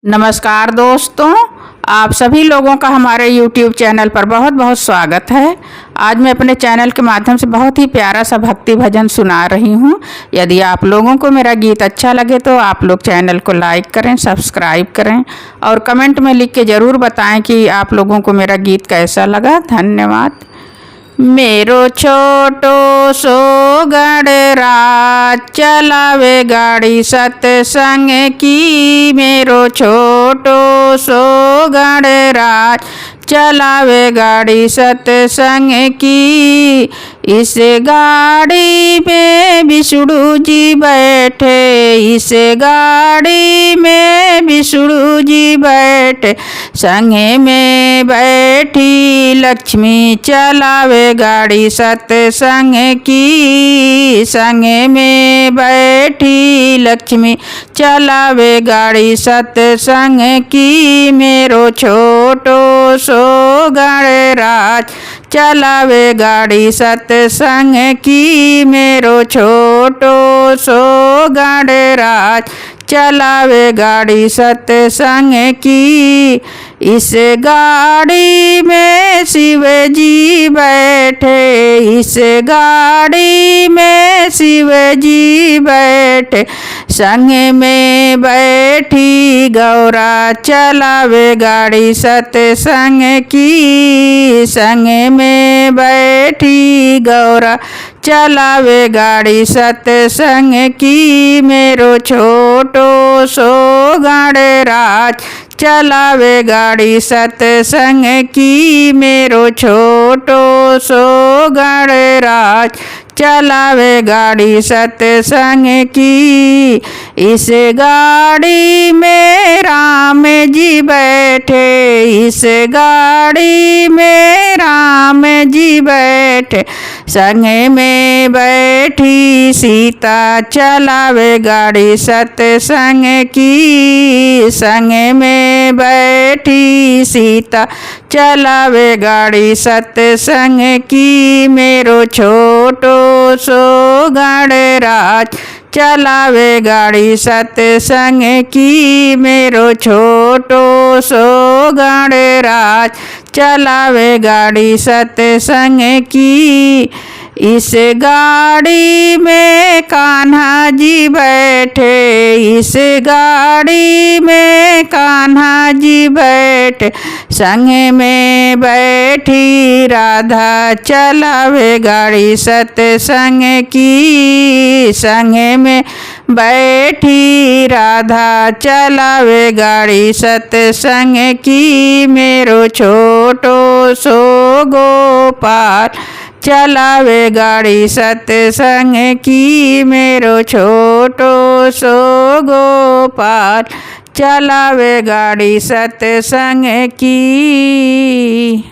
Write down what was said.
नमस्कार दोस्तों, आप सभी लोगों का हमारे YouTube चैनल पर बहुत बहुत स्वागत है। आज मैं अपने चैनल के माध्यम से बहुत ही प्यारा सा भक्ति भजन सुना रही हूँ। यदि आप लोगों को मेरा गीत अच्छा लगे तो आप लोग चैनल को लाइक करें, सब्सक्राइब करें और कमेंट में लिख के ज़रूर बताएं कि आप लोगों को मेरा गीत कैसा लगा। धन्यवाद। मेरो छोटो सो गणराज चलावे गाड़ी सत्संग की। मेरो छोटो सो गणराज चलावे गाड़ी सत्संग की। इस गाड़ी में विष्णु जी बैठे, इस गाड़ी में विष्णु जी बैठे। संगे में बैठी लक्ष्मी चलावे गाड़ी सत्संग की। संगे में बैठी लक्ष्मी चलावे गाड़ी सत्संग की। मेरो छोटो सो गणराज चलावे गाड़ी सत्संग की। मेरो छोटो सो गणराज चलावे गाड़ी सत्संग की। इस गाड़ी में शिव जी बैठे, इस गाड़ी में शिव जी बैठे। संग में बैठी गौरा चलावे गाड़ी सत्संग की। संग में बैठी गौरा चलावे गाड़ी सत्संग की। मेरो छोटो सो गणराज चलावे गाड़ी सत्संग की। मेरो छोटो सो गणराज चलावे गाड़ी सत्संग की। इस गाड़ी में राम जी बैठे, इस गाड़ी में राम जी बैठे। संग में बैठी सीता चलावे गाड़ी सत्संग की। संग में बैठी सीता चलावे गाड़ी सत्संग की। मेरो छोटो सो गणराज चलावे गाड़ी सत्संग की। मेरो छोटो सो गणराज चलावे गाड़ी सत्संग की। इस गाड़ी में कान्हा जी बैठे, इस गाड़ी में कान्हा जी बैठे। संग में बैठी राधा चलावे गाड़ी सत्संग की। संग में बैठी राधा चलावे गाड़ी सत्संग की। मेरो छोटो सो गोपाल चलावे गाड़ी सत्संग की। मेरो छोटो सो गोपाल चलावे गाड़ी सत्संग की।